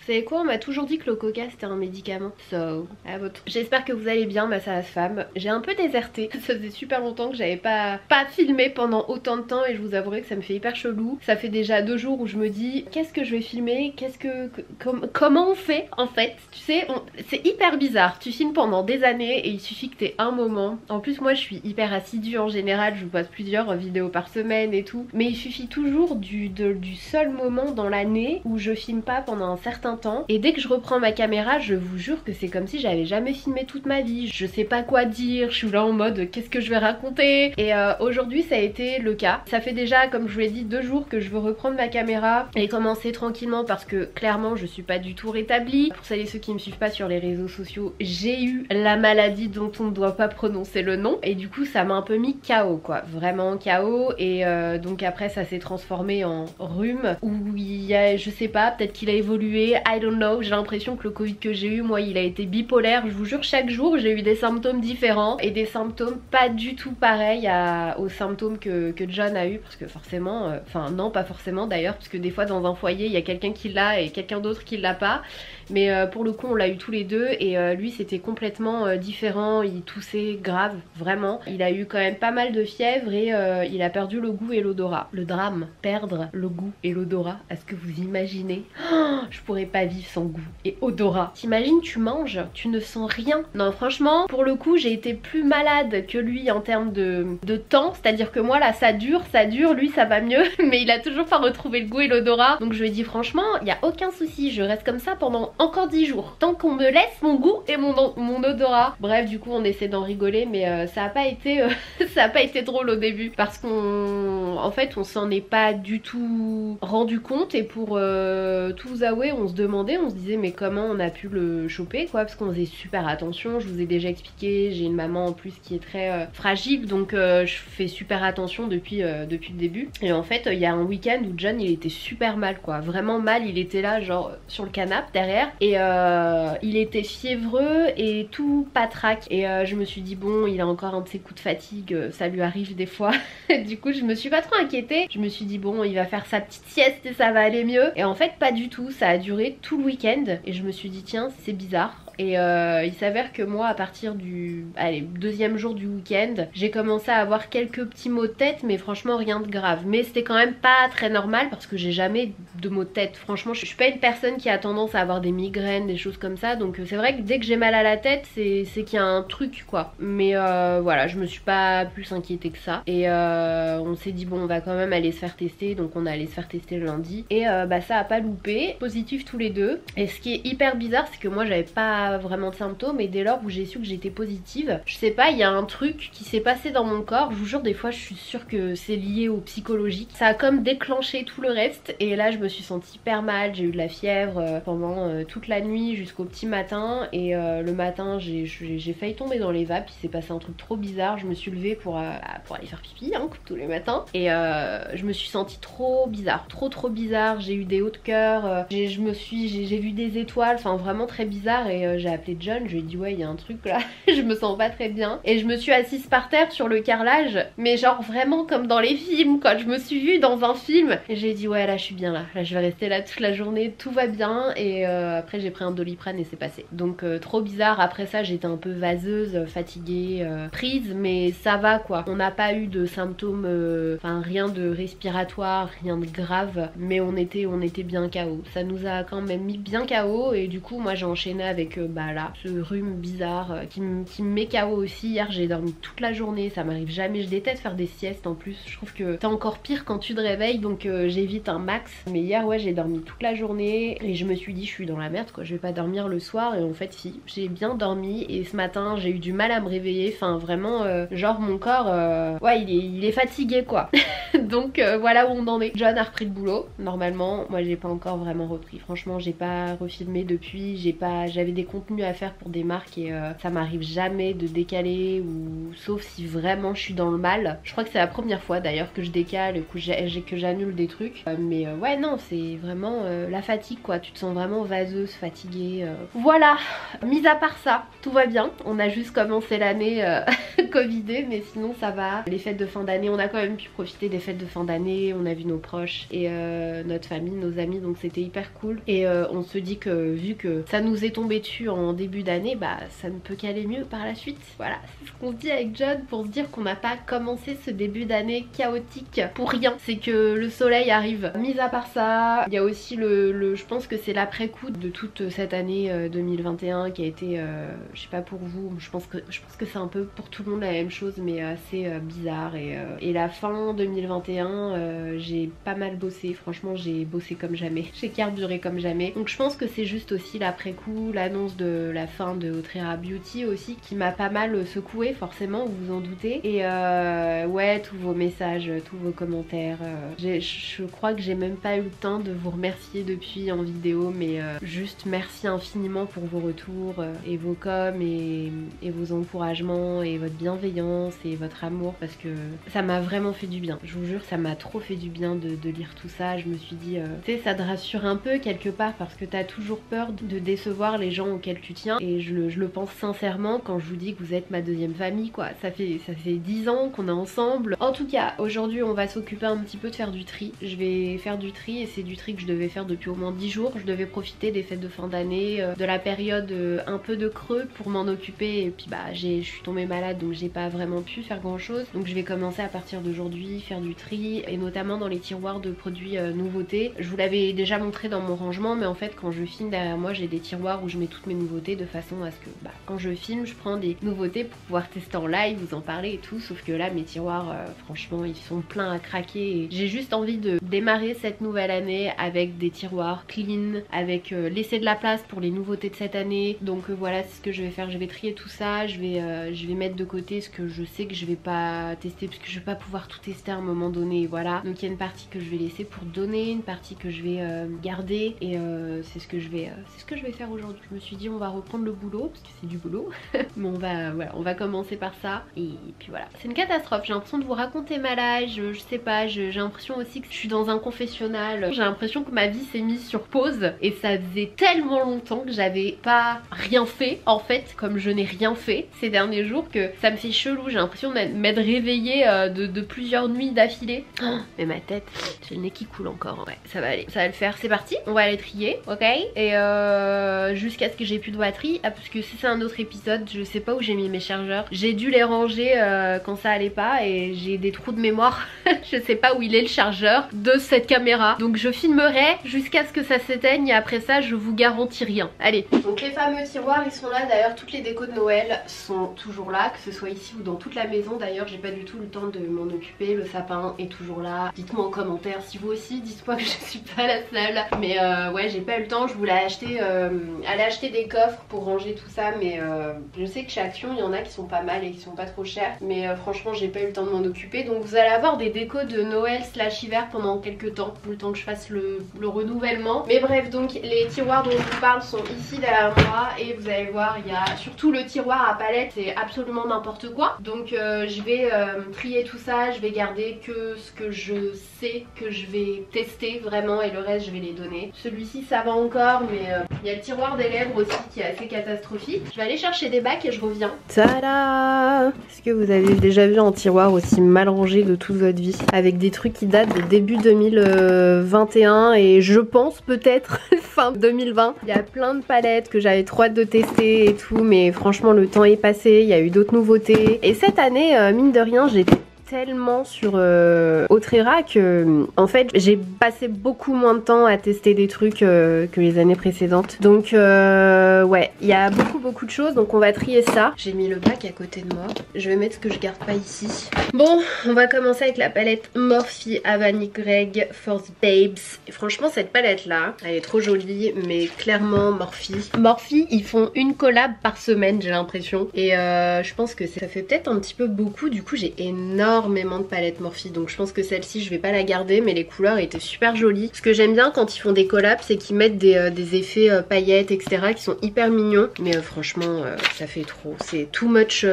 Vous savez quoi, on m'a toujours dit que le coca c'était un médicament. So, à votre... J'espère que vous allez bien, ma sage femme. J'ai un peu déserté, ça faisait super longtemps que j'avais pas filmé pendant autant de temps et je vous avouerai que ça me fait hyper chelou. Ça fait déjà 2 jours où je me dis qu'est-ce que je vais filmer, comment on fait en fait. Tu sais, c'est hyper bizarre. Tu filmes pendant des années et il suffit que t'aies un moment. En plus moi je suis hyper assidue en général, je vous passe plusieurs vidéos par semaine et tout. Mais il suffit toujours du seul moment dans l'année où je filme pas pendant un certain temps. Et dès que je reprends ma caméra, je vous jure que c'est comme si j'avais jamais filmé toute ma vie. Je sais pas quoi dire, je suis là en mode qu'est-ce que je vais raconter. Et aujourd'hui ça a été le cas. Ça fait déjà, comme je vous l'ai dit, 2 jours que je veux reprendre ma caméra et commencer tranquillement parce que clairement je suis pas du tout rétablie. Pour celles et ceux qui me suivent pas sur les réseaux sociaux, j'ai eu la maladie dont on ne doit pas prononcer le nom. Et du coup ça m'a un peu mis KO quoi, vraiment KO. Et donc après ça s'est transformé en rhume où il y a, je sais pas, peut-être qu'il a évolué, I don't know. J'ai l'impression que le Covid que j'ai eu, moi il a été bipolaire. Je vous jure, chaque jour j'ai eu des symptômes différents et des symptômes pas du tout pareils aux symptômes que John a eu, parce que forcément, enfin non pas forcément d'ailleurs, parce que des fois dans un foyer il y a quelqu'un qui l'a et quelqu'un d'autre qui l'a pas. Mais pour le coup on l'a eu tous les deux et lui c'était complètement différent, il toussait grave, vraiment. Il a eu quand même pas mal de fièvre et il a perdu le goût et l'odorat. Le drame, perdre le goût et l'odorat, est-ce que vous imaginez? Oh, je pourrais pas vivre sans goût et odorat. T'imagines, tu manges, tu ne sens rien. Non franchement, pour le coup j'ai été plus malade que lui en termes de temps, c'est-à-dire que moi là ça dure, lui ça va mieux, mais il a toujours pas retrouvé le goût et l'odorat. Donc je lui ai dit franchement, il y a aucun souci, je reste comme ça pendant encore 10 jours, tant qu'on me laisse mon goût et mon odorat. Bref, du coup on essaie d'en rigoler, mais ça a pas été ça a pas été drôle au début parce en fait on s'en est pas du tout rendu compte. Et pour tout vous avouer, on se demandait, on se disait mais comment on a pu le choper quoi, parce qu'on faisait super attention. Je vous ai déjà expliqué, j'ai une maman en plus qui est très fragile, donc je fais super attention depuis le début. Et en fait il y a un week-end où John il était super mal quoi, vraiment mal. Il était là genre sur le canapé derrière et il était fiévreux et tout patraque. Et je me suis dit bon, il a encore un de ses coups de fatigue, ça lui arrive des fois. Du coup je me suis pas trop inquiétée, je me suis dit bon, il va faire sa petite sieste et ça va aller mieux. Et en fait pas du tout, ça a duré tout le week-end et je me suis dit tiens c'est bizarre. Et il s'avère que moi à partir du deuxième jour du week-end, j'ai commencé à avoir quelques petits maux de tête, mais franchement rien de grave. Mais c'était quand même pas très normal parce que j'ai jamais de maux de tête. Franchement je suis pas une personne qui a tendance à avoir des migraines, des choses comme ça. Donc c'est vrai que dès que j'ai mal à la tête c'est qu'il y a un truc quoi. Mais voilà, je me suis pas plus inquiétée que ça. Et on s'est dit bon on va quand même aller se faire tester. Donc on est allé se faire tester le lundi. Et bah ça a pas loupé, positif tous les deux. Et ce qui est hyper bizarre c'est que moi j'avais pas vraiment de symptômes et dès lors où j'ai su que j'étais positive, je sais pas, il y a un truc qui s'est passé dans mon corps. Je vous jure des fois je suis sûre que c'est lié au psychologique. Ça a comme déclenché tout le reste et là je me suis sentie hyper mal, j'ai eu de la fièvre pendant toute la nuit jusqu'au petit matin et le matin j'ai failli tomber dans les vapes. Il s'est passé un truc trop bizarre, je me suis levée pour aller faire pipi hein, comme tous les matins et je me suis sentie trop bizarre, trop bizarre. J'ai eu des hauts de cœur, j'ai vu des étoiles, enfin vraiment très bizarre. Et j'ai appelé John, je lui ai dit ouais il y a un truc là, je me sens pas très bien. Et je me suis assise par terre sur le carrelage, mais genre vraiment comme dans les films quoi, je me suis vue dans un film. Et j'ai dit ouais là je suis bien là je vais rester là toute la journée, tout va bien. Et après j'ai pris un Doliprane et c'est passé. Donc trop bizarre, après ça j'étais un peu vaseuse, fatiguée, prise, mais ça va quoi. On n'a pas eu de symptômes, enfin rien de respiratoire, rien de grave, mais on était bien KO. Ça nous a quand même mis bien KO et du coup moi j'ai enchaîné avec bah là, ce rhume bizarre qui me met KO aussi. Hier j'ai dormi toute la journée, ça m'arrive jamais, je déteste faire des siestes en plus, je trouve que c'est encore pire quand tu te réveilles, donc j'évite un max. Mais hier ouais j'ai dormi toute la journée et je me suis dit je suis dans la merde quoi, je vais pas dormir le soir. Et en fait si, j'ai bien dormi et ce matin j'ai eu du mal à me réveiller, enfin vraiment genre mon corps ouais il est fatigué quoi. Donc voilà où on en est. John a repris le boulot normalement, moi j'ai pas encore vraiment repris, franchement j'ai pas refilmé depuis, j'avais des contenu à faire pour des marques et ça m'arrive jamais de décaler, ou sauf si vraiment je suis dans le mal. Je crois que c'est la première fois d'ailleurs que je décale, que j'annule des trucs. Mais ouais non, c'est vraiment la fatigue quoi, tu te sens vraiment vaseuse, fatiguée. Voilà, mis à part ça, tout va bien. On a juste commencé l'année covidée, mais sinon ça va. Les fêtes de fin d'année, on a quand même pu profiter des fêtes de fin d'année, on a vu nos proches et notre famille, nos amis, donc c'était hyper cool. Et on se dit que vu que ça nous est tombé dessus en début d'année, bah ça ne peut qu'aller mieux par la suite. Voilà, c'est ce qu'on se dit avec John pour se dire qu'on n'a pas commencé ce début d'année chaotique pour rien. C'est que le soleil arrive. Mis à part ça, il y a aussi je pense que c'est l'après-coup de toute cette année 2021 qui a été, je sais pas pour vous, je pense que c'est un peu pour tout le monde la même chose, mais assez bizarre. Et la fin 2021, j'ai pas mal bossé, franchement j'ai bossé comme jamais, j'ai carburé comme jamais. Donc je pense que c'est juste aussi l'après-coup, l'annonce de la fin de Otrera Beauty aussi qui m'a pas mal secoué, forcément, vous vous en doutez. Et ouais, tous vos messages, tous vos commentaires, je crois que j'ai même pas eu le temps de vous remercier depuis en vidéo, mais juste merci infiniment pour vos retours et vos coms et vos encouragements et votre bienveillance et votre amour, parce que ça m'a vraiment fait du bien. Je vous jure, ça m'a trop fait du bien de lire tout ça. Je me suis dit, tu sais, ça te rassure un peu quelque part, parce que t'as toujours peur de décevoir les gens auxquels tu tiens, et je le pense sincèrement quand je vous dis que vous êtes ma deuxième famille quoi. Ça fait 10 ans qu'on est ensemble. En tout cas, aujourd'hui on va s'occuper un petit peu de faire du tri. Je vais faire du tri, et c'est du tri que je devais faire depuis au moins 10 jours. Je devais profiter des fêtes de fin d'année, de la période un peu de creux pour m'en occuper, et puis bah je suis tombée malade, donc j'ai pas vraiment pu faire grand chose. Donc je vais commencer à partir d'aujourd'hui faire du tri, et notamment dans les tiroirs de produits nouveautés. Je vous l'avais déjà montré dans mon rangement, mais en fait quand je filme derrière moi, j'ai des tiroirs où je mets toutes mes nouveautés, de façon à ce que quand je filme, je prends des nouveautés pour pouvoir tester en live, vous en parler et tout. Sauf que là mes tiroirs franchement ils sont pleins à craquer, et j'ai juste envie de démarrer cette nouvelle année avec des tiroirs clean, avec laisser de la place pour les nouveautés de cette année. Donc voilà, c'est ce que je vais faire. Je vais trier tout ça, je vais mettre de côté ce que je sais que je vais pas tester, parce que je vais pas pouvoir tout tester à un moment donné, voilà. Donc il y a une partie que je vais laisser pour donner, une partie que je vais garder, et c'est ce que je vais faire aujourd'hui. Je me suis dit on va reprendre le boulot, parce que c'est du boulot mais on va commencer par ça, et puis voilà. C'est une catastrophe, j'ai l'impression de vous raconter ma life, je sais pas, j'ai l'impression aussi que je suis dans un confessionnal, j'ai l'impression que ma vie s'est mise sur pause, et ça faisait tellement longtemps que j'avais pas rien fait en fait, comme je n'ai rien fait ces derniers jours, que ça me fait chelou. J'ai l'impression de m'être réveillée de plusieurs nuits d'affilée. Oh, mais ma tête, j'ai le nez qui coule encore. Ouais, ça va aller, ça va le faire. C'est parti, on va aller trier, ok. Et jusqu'à ce que j'ai plus de batterie, parce que si c'est un autre épisode, je sais pas où j'ai mis mes chargeurs. J'ai dû les ranger quand ça allait pas, et j'ai des trous de mémoire. Je sais pas où il est le chargeur de cette caméra, donc je filmerai jusqu'à ce que ça s'éteigne, et après ça je vous garantis rien. Allez, donc les fameux tiroirs ils sont là. D'ailleurs toutes les décos de Noël sont toujours là, que ce soit ici ou dans toute la maison. D'ailleurs j'ai pas du tout le temps de m'en occuper, le sapin est toujours là. Dites-moi en commentaire si vous aussi, dites-moi que je suis pas la seule, mais ouais j'ai pas eu le temps. Je voulais aller acheter des coffres pour ranger tout ça, mais je sais que chez Action il y en a qui sont pas mal et qui sont pas trop chers, mais franchement j'ai pas eu le temps de m'en occuper. Donc vous allez avoir des décos de Noël / hiver pendant quelques temps, le temps que je fasse le renouvellement. Mais bref, donc les tiroirs dont je vous parle sont ici derrière moi, et vous allez voir il y a surtout le tiroir à palette, c'est absolument n'importe quoi. Donc je vais trier tout ça, je vais garder que ce que je sais que je vais tester vraiment, et le reste je vais les donner. Celui-ci ça va encore, mais il y a le tiroir des lèvres aussi qui est assez catastrophique. Je vais aller chercher des bacs et je reviens. Tada! Est-ce que vous avez déjà vu un tiroir aussi mal rangé de toute votre vie, avec des trucs qui datent de début 2021 et je pense peut-être fin 2020. Il y a plein de palettes que j'avais trop hâte de tester et tout, mais franchement le temps est passé, il y a eu d'autres nouveautés. Et cette année, mine de rien, j'étais tellement sur Otrera que en fait j'ai passé beaucoup moins de temps à tester des trucs que les années précédentes. Donc ouais, il y a beaucoup de choses, donc on va trier ça. J'ai mis le bac à côté de moi, je vais mettre ce que je garde pas ici. Bon, on va commencer avec la palette Morphe Havani Greg Force Babes. Et franchement cette palette là, elle est trop jolie, mais clairement Morphe ils font une collab par semaine j'ai l'impression, et je pense que ça fait peut-être un petit peu beaucoup. Du coup j'ai énormément énormément de palettes Morphe, donc je pense que celle-ci je vais pas la garder, mais les couleurs étaient super jolies. Ce que j'aime bien quand ils font des collabs, c'est qu'ils mettent des effets paillettes, etc. qui sont hyper mignons. Mais franchement, ça fait trop. C'est too much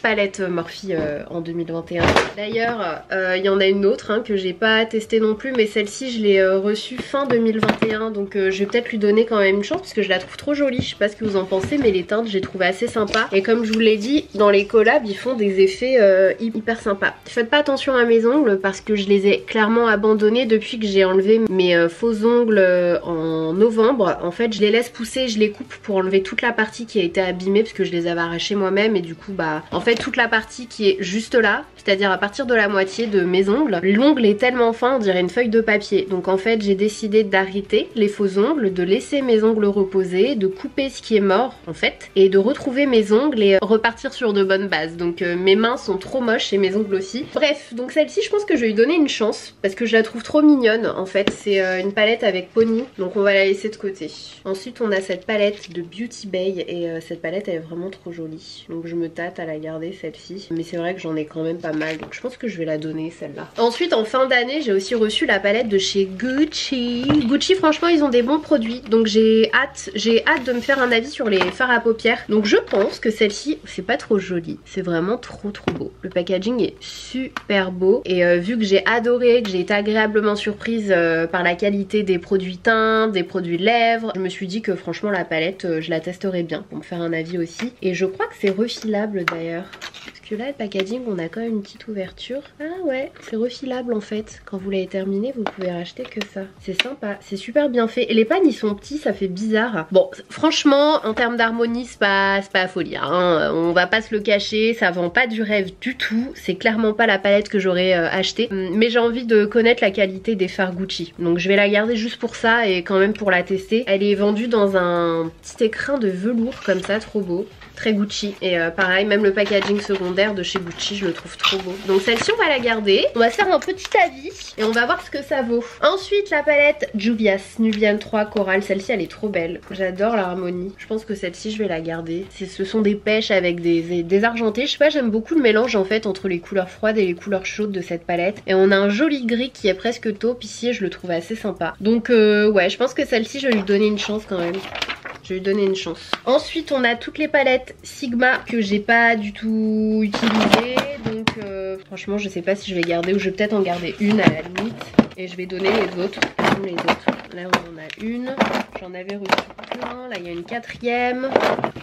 palette Morphe en 2021. D'ailleurs, il y en a une autre hein, que j'ai pas testée non plus, mais celle-ci je l'ai reçue fin 2021, donc je vais peut-être lui donner quand même une chance parce que je la trouve trop jolie. Je sais pas ce que vous en pensez, mais les teintes j'ai trouvé assez sympa. Et comme je vous l'ai dit, dans les collabs ils font des effets hyper sympas. Faites pas attention à mes ongles parce que je les ai clairement abandonnés depuis que j'ai enlevé mes faux ongles en novembre. En fait je les laisse pousser, je les coupe pour enlever toute la partie qui a été abîmée parce que je les avais arrachées moi-même, et du coup bah en fait toute la partie qui est juste là, c'est-à-dire à partir de la moitié de mes ongles, l'ongle est tellement fin on dirait une feuille de papier. Donc en fait j'ai décidé d'arrêter les faux ongles, de laisser mes ongles reposer, de couper ce qui est mort en fait, et de retrouver mes ongles et repartir sur de bonnes bases. Donc mes mains sont trop moches et mes ongles aussi. Bref, donc celle-ci je pense que je vais lui donner une chance parce que je la trouve trop mignonne en fait. C'est une palette avec Pony, donc on va la laisser de côté. Ensuite on a cette palette de Beauty Bay et cette palette elle est vraiment trop jolie. Donc je me tâte à la garder celle-ci, mais c'est vrai que j'en ai quand même pas mal, donc je pense que je vais la donner celle-là. Ensuite en fin d'année j'ai aussi reçu la palette de chez Gucci. Gucci franchement ils ont des bons produits, donc j'ai hâte de me faire un avis sur les fards à paupières. Donc je pense que celle-ci c'est pas trop joli, c'est vraiment trop beau. Le packaging est super beau et vu que j'ai adoré, que j'ai été agréablement surprise par la qualité des produits teintes, des produits lèvres, je me suis dit que franchement la palette je la testerai bien pour me faire un avis aussi. Et je crois que c'est refilable d'ailleurs. Parce que là le packaging on a quand même une petite ouverture. Ah ouais, c'est refilable en fait. Quand vous l'avez terminé vous pouvez racheter que ça. C'est sympa, c'est super bien fait. Et les pannes ils sont petits, ça fait bizarre. Bon franchement en termes d'harmonie c'est pas à folie hein. On va pas se le cacher, ça vend pas du rêve du tout. C'est clairement pas la palette que j'aurais achetée. Mais j'ai envie de connaître la qualité des fards Gucci. Donc je vais la garder juste pour ça et quand même pour la tester. Elle est vendue dans un petit écrin de velours comme ça, trop beau. Très Gucci. Et pareil, même le packaging secondaire de chez Gucci, je le trouve trop beau. Donc celle-ci, on va la garder. On va se faire un petit avis et on va voir ce que ça vaut. Ensuite, la palette Juvia's Nubian 3 Coral. Celle-ci, elle est trop belle. J'adore l'harmonie. Je pense que celle-ci, je vais la garder. Ce sont des pêches avec des argentés. Je sais pas, j'aime beaucoup le mélange en fait entre les couleurs froides et les couleurs chaudes de cette palette. Et on a un joli gris qui est presque taupe ici et je le trouve assez sympa. Donc ouais, je pense que celle-ci, je vais lui donner une chance quand même. Je vais lui donner une chance. Ensuite on a toutes les palettes Sigma que j'ai pas du tout utilisées. Donc franchement je sais pas si je vais garder ou je vais peut-être en garder une à la limite. Et je vais donner les autres. Les autres. Là on en a une. J'en avais reçu plein. Là il y a une quatrième.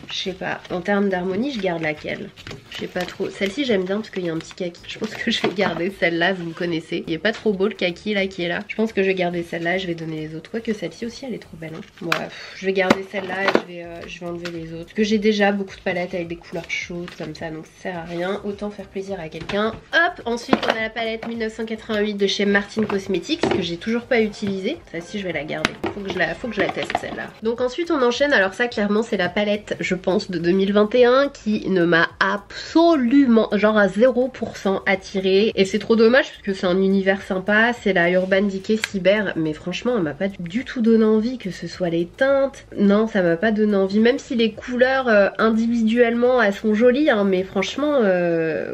Je sais pas. En termes d'harmonie je garde laquelle? Je sais pas trop. Celle-ci j'aime bien parce qu'il y a un petit kaki. Je pense que je vais garder celle-là, vous me connaissez. Il est pas trop beau le kaki là qui est là. Je pense que je vais garder celle-là et je vais donner les autres. Quoique celle-ci aussi elle est trop belle. Hein. Ouais, je vais garder celle-là et je vais enlever les autres. Parce que j'ai déjà beaucoup de palettes avec des couleurs chaudes comme ça, donc ça sert à rien. Autant faire plaisir à quelqu'un. Hop, ensuite on a la palette 1988 de chez Martin Cosmetics que j'ai toujours pas utilisée. Celle-ci je vais la garder. Faut que je la teste celle-là. Donc ensuite on enchaîne. Alors ça clairement c'est la palette je pense de 2021 qui ne m'a absolument genre à 0% attirée. Et c'est trop dommage parce que c'est un univers sympa. C'est la Urban Decay Cyber. Mais franchement elle m'a pas du tout donné envie, que ce soit les teintes. Non ça m'a pas donné envie. Même si les couleurs individuellement elles sont jolies hein, mais franchement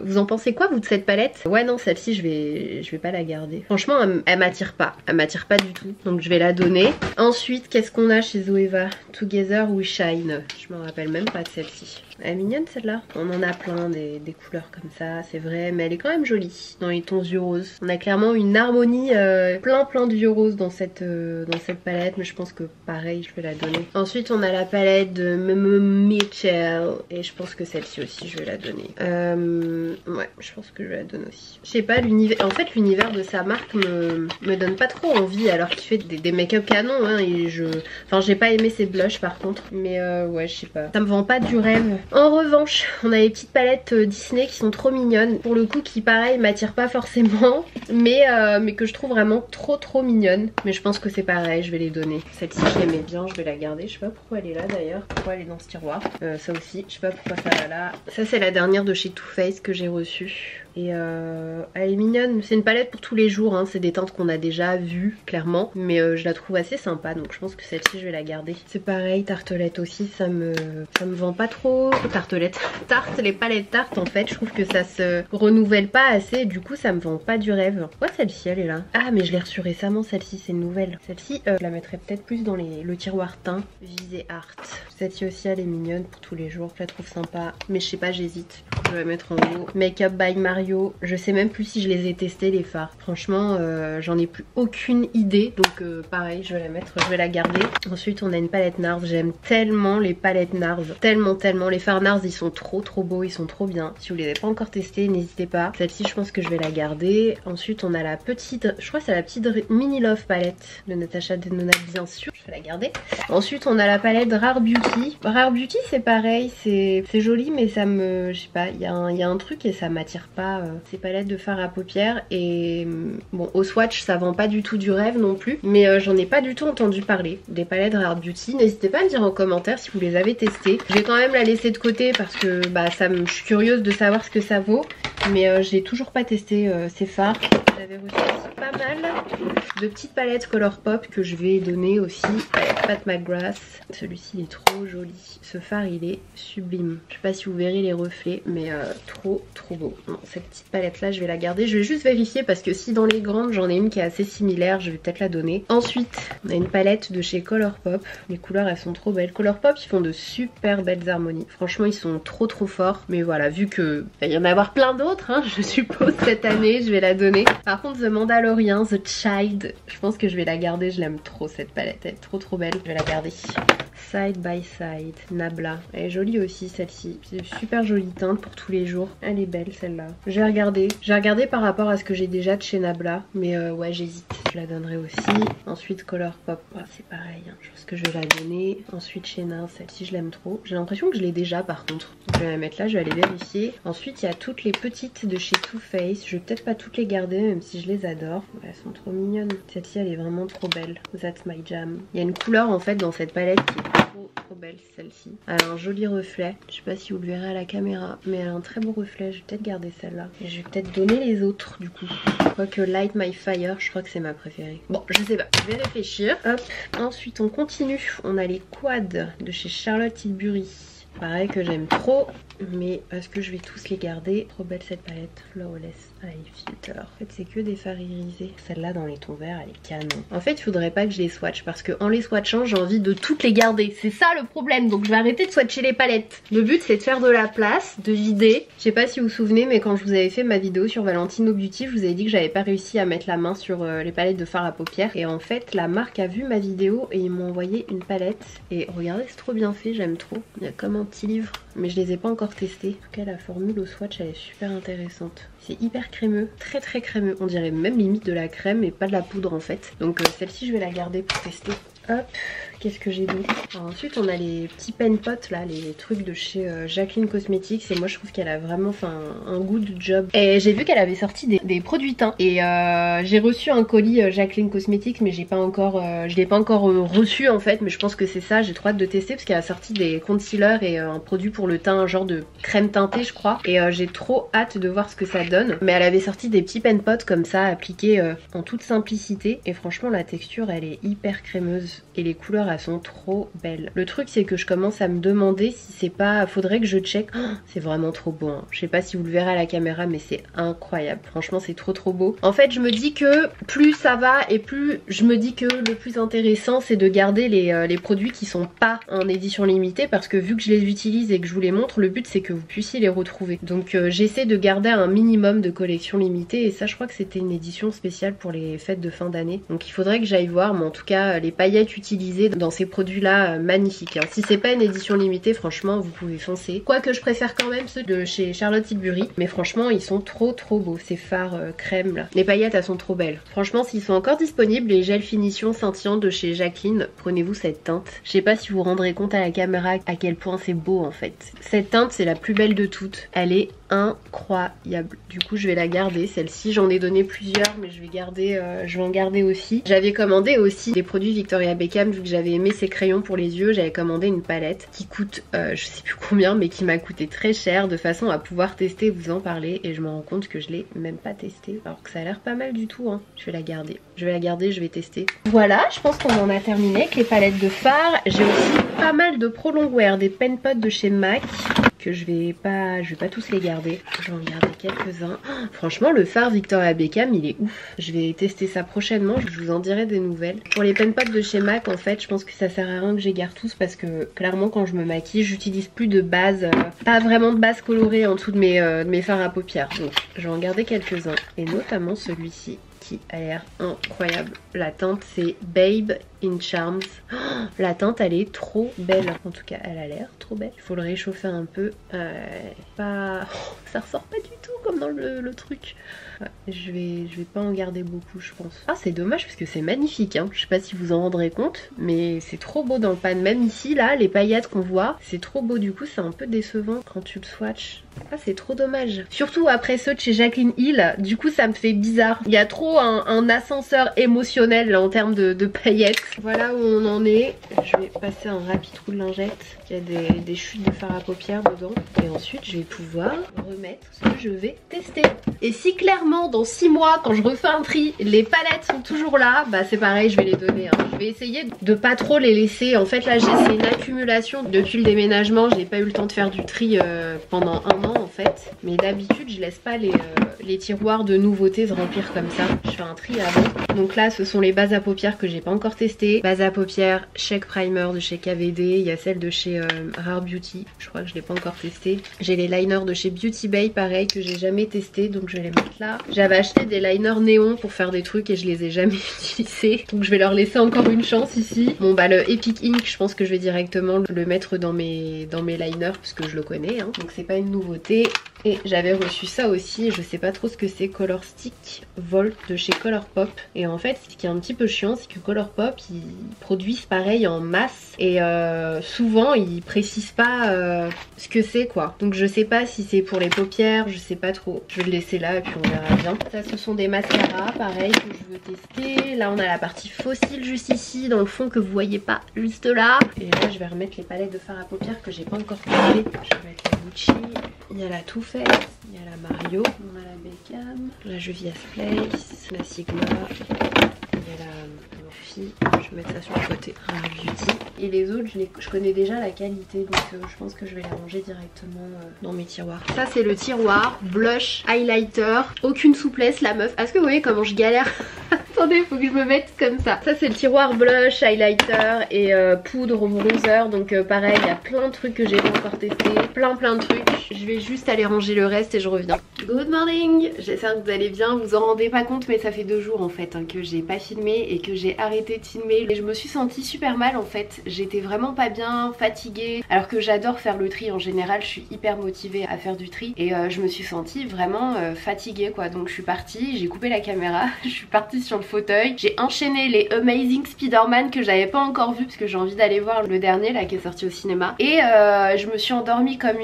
vous en pensez quoi vous de cette palette? Ouais non celle-ci je vais pas la garder. Franchement elle m'attire pas. Elle m'attire pas du tout. Donc je vais la donner. Ensuite qu'est-ce qu'on a chez Zoeva? Together We Shine. Je me rappelle même pas de celle-ci. Elle est mignonne celle-là. On en a plein des couleurs comme ça, c'est vrai, mais elle est quand même jolie dans les tons yeux roses. On a clairement une harmonie plein de yeux roses dans cette palette, mais je pense que pareil je vais la donner. Ensuite on a la palette de Mitchell et je pense que celle-ci aussi je vais la donner. Ouais, je pense que je vais la donner aussi. Je sais pas, l'univers, en fait l'univers de sa marque me donne pas trop envie alors qu'il fait des make-up canons hein, et enfin j'ai pas aimé ses blushs par contre, mais ouais je sais pas. Ça me vend pas du rêve. En revanche, on a les petites palettes Disney qui sont trop mignonnes. Pour le coup, qui pareil m'attirent pas forcément, mais que je trouve vraiment trop mignonnes. Mais je pense que c'est pareil, je vais les donner. Celle-ci, je l'aimais bien, je vais la garder. Je sais pas pourquoi elle est là d'ailleurs. Pourquoi elle est dans ce tiroir. Ça aussi, je sais pas pourquoi ça va là. Ça, c'est la dernière de chez Too Faced que j'ai reçue. Et elle est mignonne. C'est une palette pour tous les jours. Hein. C'est des teintes qu'on a déjà vues, clairement. Mais je la trouve assez sympa. Donc je pense que celle-ci, je vais la garder. C'est pareil, tartelette aussi. Ça me vend pas trop. Tartelette. Tarte, les palettes palettes Tarte en fait, je trouve que ça se renouvelle pas assez, du coup ça me vend pas du rêve. Pourquoi celle-ci elle est là? Ah mais je l'ai reçue récemment celle-ci, c'est une nouvelle. Celle-ci je la mettrais peut-être plus dans le tiroir teint. Visée Art. Celle-ci aussi elle est mignonne pour tous les jours, je la trouve sympa. Mais je sais pas, j'hésite. Je vais la mettre en haut. Make Up by Mario. Je sais même plus si je les ai testés les fards. Franchement j'en ai plus aucune idée. Donc pareil, je vais la mettre, je vais la garder. Ensuite on a une palette NARS. J'aime tellement les palettes NARS. Tellement. Les fards NARS ils sont trop beaux, ils sont trop bien. Si vous les avez pas encore testés, n'hésitez pas. Celle-ci je pense que je vais la garder. Ensuite on a la petite, je crois que c'est la petite Mini Love palette de Natasha Denona, bien sûr. Je vais la garder. Ensuite on a la palette Rare Beauty. Rare Beauty c'est pareil, c'est joli mais ça me, je sais pas, il y a un truc et ça m'attire pas. Ces palettes de fard à paupières et bon au swatch ça vend pas du tout du rêve non plus, mais j'en ai pas du tout entendu parler des palettes Rare Beauty. N'hésitez pas à me dire en commentaire si vous les avez testées. Je vais quand même la laisser de côté parce que bah je suis curieuse de savoir ce que ça vaut, mais j'ai toujours pas testé ces fards. J'avais reçu aussi pas mal de petites palettes Colourpop que je vais donner aussi à Pat McGrath. Celui-ci il est trop joli. Ce fard il est sublime. Je sais pas si vous verrez les reflets, mais trop beau. Bon, cette petite palette là je vais la garder. Je vais juste vérifier parce que si dans les grandes j'en ai une qui est assez similaire, je vais peut-être la donner. Ensuite on a une palette de chez Colourpop. Les couleurs elles sont trop belles. Colourpop ils font de super belles harmonies. Franchement ils sont trop forts. Mais voilà, vu que il y en a avoir plein d'autres hein, je suppose cette année je vais la donner. Par contre The Mandalorian, The Child, je pense que je vais la garder. Je l'aime trop cette palette, elle est trop belle. Je vais la garder. Side by Side, Nabla. Elle est jolie aussi celle-ci. C'est une super jolie teinte pour tous les jours. Elle est belle celle-là. Je vais regarder. Je vais regarder par rapport à ce que j'ai déjà de chez Nabla. Mais ouais j'hésite. Je la donnerai aussi. Ensuite Colourpop, oh, c'est pareil. Hein. Je pense que je vais la donner. Ensuite chez Nain, celle-ci je l'aime trop. J'ai l'impression que je l'ai déjà par contre. Je vais la mettre là, je vais aller vérifier. Ensuite il y a toutes les petites de chez Too Faced. Je vais peut-être pas toutes les garder même si je les adore. Elles sont trop mignonnes. Celle-ci elle est vraiment trop belle. That's my jam. Il y a une couleur en fait dans cette palette qui est trop belle celle-ci. Elle a un joli reflet. Je sais pas si vous le verrez à la caméra, mais elle a un très beau reflet. Je vais peut-être garder celle-là. Et je vais peut-être donner les autres du coup. Je crois que Light My Fire, je crois que c'est ma préférée. Bon, je sais pas. Je vais réfléchir. Hop. Ensuite on continue. On a les quads de chez Charlotte Tilbury. Pareil que j'aime trop. Mais est-ce que je vais tous les garder? Trop belle cette palette. Flawless Eye Filter. En fait c'est que des fards irisés. Celle-là dans les tons verts elle est canon. En fait il faudrait pas que je les swatch parce que en les swatchant j'ai envie de toutes les garder. C'est ça le problème. Donc je vais arrêter de swatcher les palettes. Le but c'est de faire de la place, de vider. Je sais pas si vous vous souvenez mais quand je vous avais fait ma vidéo sur Valentino Beauty, je vous avais dit que j'avais pas réussi à mettre la main sur les palettes de fard à paupières. Et en fait la marque a vu ma vidéo et ils m'ont envoyé une palette. Et regardez c'est trop bien fait, j'aime trop. Il y a comme un petit livre mais je les ai pas encore testés. En tout cas la formule au swatch elle est super intéressante. C'est hyper crémeux, très crémeux. On dirait même limite de la crème et pas de la poudre en fait. Donc celle-ci je vais la garder pour tester. Hop, qu'est-ce que j'ai d'autre? Ensuite on a les petits pen pots là, les trucs de chez Jacqueline Cosmetics. Et moi je trouve qu'elle a vraiment fait un good job. Et j'ai vu qu'elle avait sorti des produits teints. Et j'ai reçu un colis Jacqueline Cosmetics mais j'ai pas encore, je l'ai pas encore reçu en fait. Mais je pense que c'est ça, j'ai trop hâte de tester parce qu'elle a sorti des concealers et un produit pour le teint, un genre de crème teintée je crois. Et j'ai trop hâte de voir ce que ça donne. Mais elle avait sorti des petits pen pots comme ça appliqués en toute simplicité. Et franchement la texture elle est hyper crémeuse. Et les couleurs elles sont trop belles. Le truc c'est que je commence à me demander si c'est pas, faudrait que je check. Oh, c'est vraiment trop beau hein. Je sais pas si vous le verrez à la caméra mais c'est incroyable. Franchement c'est trop beau. En fait je me dis que plus ça va et plus je me dis que le plus intéressant c'est de garder les produits qui sont pas en édition limitée. Parce que vu que je les utilise et que je vous les montre, le but c'est que vous puissiez les retrouver. Donc j'essaie de garder un minimum de collection limitée. Et ça je crois que c'était une édition spéciale pour les fêtes de fin d'année. Donc il faudrait que j'aille voir. Mais en tout cas les paillettes utilisées dans ces produits là magnifiques hein. Si c'est pas une édition limitée franchement vous pouvez foncer. Quoique je préfère quand même ceux de chez Charlotte Tilbury. Mais franchement ils sont trop beaux ces fards crème là. Les paillettes elles sont trop belles. Franchement s'ils sont encore disponibles, les gels finition scintillants de chez Jacqueline, prenez-vous cette teinte. Je sais pas si vous vous rendrez compte à la caméra à quel point c'est beau en fait. Cette teinte c'est la plus belle de toutes. Elle est incroyable. Du coup je vais la garder celle-ci. J'en ai donné plusieurs mais je vais garder, je vais en garder aussi. J'avais commandé aussi des produits Victoria Beckham vu que j'avais aimé ses crayons pour les yeux. J'avais commandé une palette qui coûte je sais plus combien mais qui m'a coûté très cher de façon à pouvoir tester et vous en parler. Et je me rends compte que je l'ai même pas testé alors que ça a l'air pas mal du tout hein. Je vais la garder. Je vais la garder, je vais tester. Voilà, je pense qu'on en a terminé avec les palettes de fard. J'ai aussi pas mal de Pro Longwear, des pen pots de chez MAC. que je vais pas tous les garder. Je vais en garder quelques-uns. Oh, franchement, le fard Victoria Beckham, il est ouf. Je vais tester ça prochainement. Je vous en dirai des nouvelles. Pour les pen pots de chez MAC, en fait, je pense que ça sert à rien que j'égare tous parce que clairement, quand je me maquille, j'utilise plus de base, pas vraiment de base colorée en dessous de mes fards à paupières. Donc, je vais en garder quelques-uns et notamment celui-ci qui a l'air incroyable. La teinte c'est Babe in Charms. Oh, la teinte elle est trop belle. En tout cas elle a l'air trop belle. Il faut le réchauffer un peu. Pas... Oh, ça ressort pas du tout comme dans le truc. Ouais, je vais pas en garder beaucoup je pense. Ah c'est dommage parce que c'est magnifique hein. Je sais pas si vous en rendrez compte mais c'est trop beau dans le pan. Même ici là les paillettes qu'on voit c'est trop beau, du coup c'est un peu décevant quand tu le swatches. Ah c'est trop dommage. Surtout après ceux de chez Jaclyn Hill, du coup ça me fait bizarre. Il y a trop un ascenseur émotionnel là, en termes de paillettes. Voilà où on en est. Je vais passer un rapide trou de lingette. Il y a des chutes de fard à paupières dedans. Et ensuite je vais pouvoir remettre ce que je vais tester. Et si clairement dans 6 mois quand je refais un tri, les palettes sont toujours là, bah c'est pareil je vais les donner. Hein. Je vais essayer de pas trop les laisser. En fait là c'est une accumulation. Depuis le déménagement j'ai pas eu le temps de faire du tri pendant un an en fait. Mais d'habitude je laisse pas les tiroirs de nouveautés se remplir comme ça. Je fais un tri avant. Donc là ce sont les bases à paupières que j'ai pas encore testées. Base à paupières Shake Primer de chez KVD. Il y a celle de chez Rare Beauty. Je crois que je l'ai pas encore testé. J'ai les liners de chez Beauty Bay pareil que j'ai jamais testé. Donc je vais les mettre là. J'avais acheté des liners néons pour faire des trucs et je les ai jamais utilisés. Donc je vais leur laisser encore une chance ici. Bon bah le Epic Ink je pense que je vais directement le mettre dans mes liners parce que je le connais. Hein. Donc c'est pas une nouveauté. Et j'avais reçu ça aussi, je sais pas trop ce que c'est, Color Stick Volt de chez Colourpop. Et en fait ce qui est un petit peu chiant c'est que Colourpop ils produisent pareil en masse et souvent ils précisent pas ce que c'est quoi. Donc je sais pas si c'est pour les paupières, je sais pas trop. Je vais le laisser là et puis on verra bien. Ça ce sont des mascaras pareil que je veux tester. Là on a la partie fossile juste ici dans le fond que vous voyez pas juste là. Et là je vais remettre les palettes de fard à paupières que j'ai pas encore testées. Je vais mettre la Gucci. Il y a la Too Faced, il y a la Mario, on a la Beckham, la Juvia's Place, la Sigma, il y a la Morphe, je vais mettre ça sur le côté, Rare Beauty. Et les autres, je connais déjà la qualité, donc je pense que je vais les ranger directement dans mes tiroirs. Ça c'est le tiroir, blush, highlighter, aucune souplesse la meuf. Est-ce que vous voyez comment je galère? Attendez, faut que je me mette comme ça. Ça c'est le tiroir blush, highlighter et poudre, bronzer. Donc pareil, il y a plein de trucs que j'ai pas encore testé. Plein de trucs. Je vais juste aller ranger le reste et je reviens. Good morning. J'espère que vous allez bien. Vous en rendez pas compte mais ça fait 2 jours en fait hein, que j'ai pas filmé et que j'ai arrêté de filmer. Et je me suis sentie super mal en fait. J'étais vraiment pas bien, fatiguée. Alors que j'adore faire le tri en général. Je suis hyper motivée à faire du tri. Et je me suis sentie vraiment fatiguée quoi. Donc je suis partie, j'ai coupé la caméra. Je suis partie sur le fauteuil. J'ai enchaîné les Amazing Spider-Man que j'avais pas encore vu parce que j'ai envie d'aller voir le dernier là qui est sorti au cinéma. Et je me suis endormie comme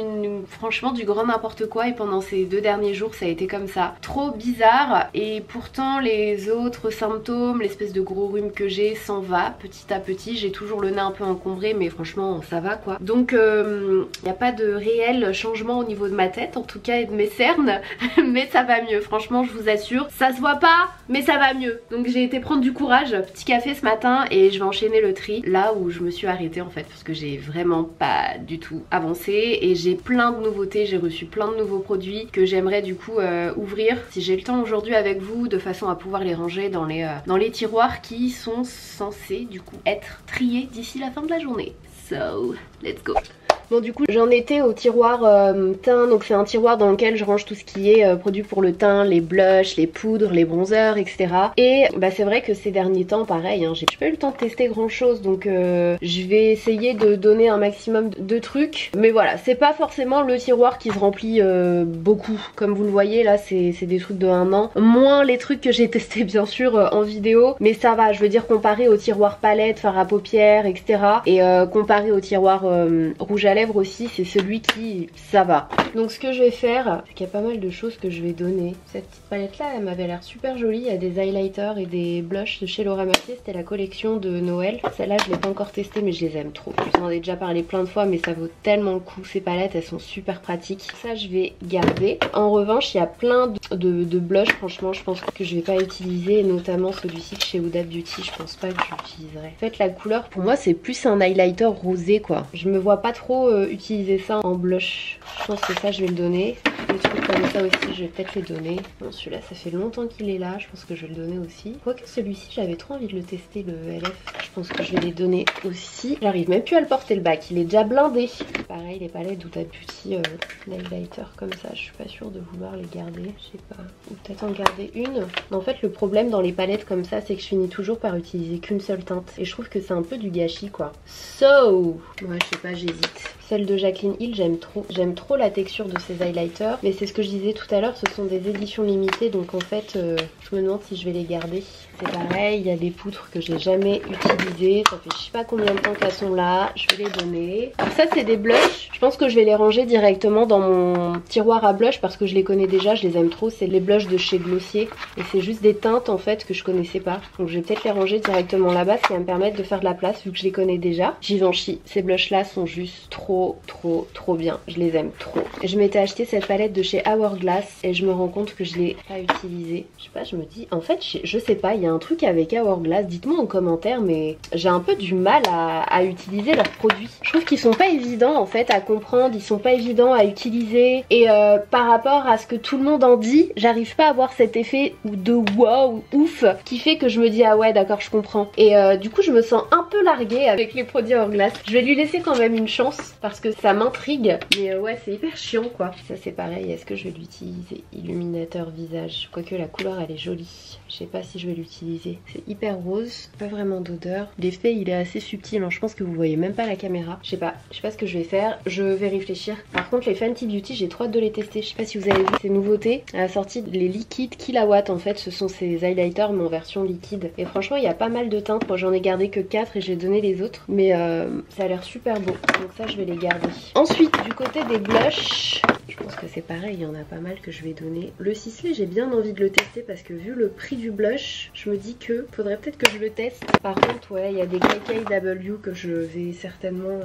franchement du grand n'importe quoi et pendant ces 2 derniers jours ça a été comme ça. Trop bizarre et pourtant les autres symptômes, l'espèce de gros rhume que j'ai s'en va petit à petit. J'ai toujours le nez un peu encombré mais franchement ça va quoi. Donc il n'y a pas de réel changement au niveau de ma tête en tout cas et de mes cernes mais ça va mieux franchement je vous assure. Ça se voit pas mais ça va mieux. Donc j'ai été prendre du courage, petit café ce matin et je vais enchaîner le tri là où je me suis arrêtée en fait parce que j'ai vraiment pas du tout avancé et j'ai plein de nouveautés, j'ai reçu plein de nouveaux produits que j'aimerais du coup ouvrir si j'ai le temps aujourd'hui avec vous de façon à pouvoir les ranger dans les tiroirs qui sont censés du coup être triés d'ici la fin de la journée. So let's go. Bon du coup j'en étais au tiroir teint, donc c'est un tiroir dans lequel je range tout ce qui est produit pour le teint, les blushs, les poudres, les bronzers, etc. Et bah c'est vrai que ces derniers temps pareil, hein, j'ai pas eu le temps de tester grand chose donc je vais essayer de donner un maximum de trucs. Mais voilà, c'est pas forcément le tiroir qui se remplit beaucoup. Comme vous le voyez là c'est des trucs de 1 an. Moins les trucs que j'ai testés bien sûr en vidéo. Mais ça va, je veux dire comparé au tiroir palette, fard à paupières, etc. Et comparé au tiroir rouge à lèvres aussi, c'est celui qui ça va. Donc ce que je vais faire, c'est qu'il y a pas mal de choses que je vais donner. Cette petite palette là elle m'avait l'air super jolie. Il y a des highlighters et des blushs de chez Laura Mercier, c'était la collection de Noël. Celle-là je l'ai pas encore testée mais je les aime trop. Je vous en ai déjà parlé plein de fois mais ça vaut tellement le coup. Ces palettes elles sont super pratiques. Ça je vais garder. En revanche il y a plein de blushs franchement je pense que je vais pas utiliser, notamment celui-ci de chez Huda Beauty, je pense pas que j'utiliserai. En fait la couleur pour moi c'est plus un highlighter rosé quoi. Je me vois pas trop trop utiliser ça en blush. Je pense que ça je vais le donner. Des trucs comme ça aussi je vais peut-être les donner. Bon celui-là ça fait longtemps qu'il est là, je pense que je vais le donner aussi. Quoique celui-ci j'avais trop envie de le tester, le LF. Je pense que je vais les donner aussi. J'arrive même plus à le porter le bac, il est déjà blindé. Pareil les palettes Huda Beauty highlighter comme ça, je suis pas sûre de vouloir les garder. Je sais pas, ou peut-être en garder une. En fait le problème dans les palettes comme ça c'est que je finis toujours par utiliser qu'une seule teinte. Et je trouve que c'est un peu du gâchis quoi. So, ouais je sais pas, j'hésite. Celle de Jaclyn Hill, j'aime trop. J'aime trop la texture de ces highlighters. Mais c'est ce que je disais tout à l'heure, ce sont des éditions limitées. Donc en fait, je me demande si je vais les garder. C'est pareil, il y a des poutres que j'ai jamais utilisées. Ça fait je sais pas combien de temps qu'elles sont là. Je vais les donner. Alors ça, c'est des blushs. Je pense que je vais les ranger directement dans mon tiroir à blush parce que je les connais déjà. Je les aime trop. C'est les blushs de chez Glossier. Et c'est juste des teintes en fait que je connaissais pas. Donc je vais peut-être les ranger directement là-bas. Ce qui va me permettre de faire de la place vu que je les connais déjà. Givenchy, ces blushs là sont juste trop bien, je les aime trop. Je m'étais acheté cette palette de chez Hourglass et je me rends compte que je l'ai pas utilisée. Je sais pas, je me dis, en fait je sais pas, il y a un truc avec Hourglass, dites-moi en commentaire, mais j'ai un peu du mal à utiliser leurs produits. Je trouve qu'ils sont pas évidents en fait à comprendre, ils sont pas évidents à utiliser et par rapport à ce que tout le monde en dit, j'arrive pas à avoir cet effet de wow, ouf, qui fait que je me dis ah ouais d'accord je comprends. Et du coup je me sens un peu larguée avec les produits Hourglass. Je vais lui laisser quand même une chance parce que ça m'intrigue, mais ouais c'est hyper chiant quoi. Ça c'est pareil, est-ce que je vais l'utiliser? Illuminateur visage, quoique la couleur elle est jolie, je sais pas si je vais l'utiliser. C'est hyper rose, pas vraiment d'odeur, l'effet il est assez subtil hein. Je pense que vous voyez même pas la caméra, je sais pas ce que je vais faire, je vais réfléchir. Par contre les Fenty Beauty j'ai trop hâte de les tester, je sais pas si vous avez vu ces nouveautés à la sortie, les liquides Killawatt en fait, ce sont ces highlighters mais en version liquide et franchement il y a pas mal de teintes, moi j'en ai gardé que 4 et j'ai donné les autres, mais ça a l'air super beau, donc ça je vais les garder. Ensuite du côté des blushs, je pense que c'est pareil, il y en a pas mal que je vais donner. Le Sisley j'ai bien envie de le tester parce que vu le prix du blush, je me dis que faudrait peut-être que je le teste. Par contre ouais il y a des KKW que je vais certainement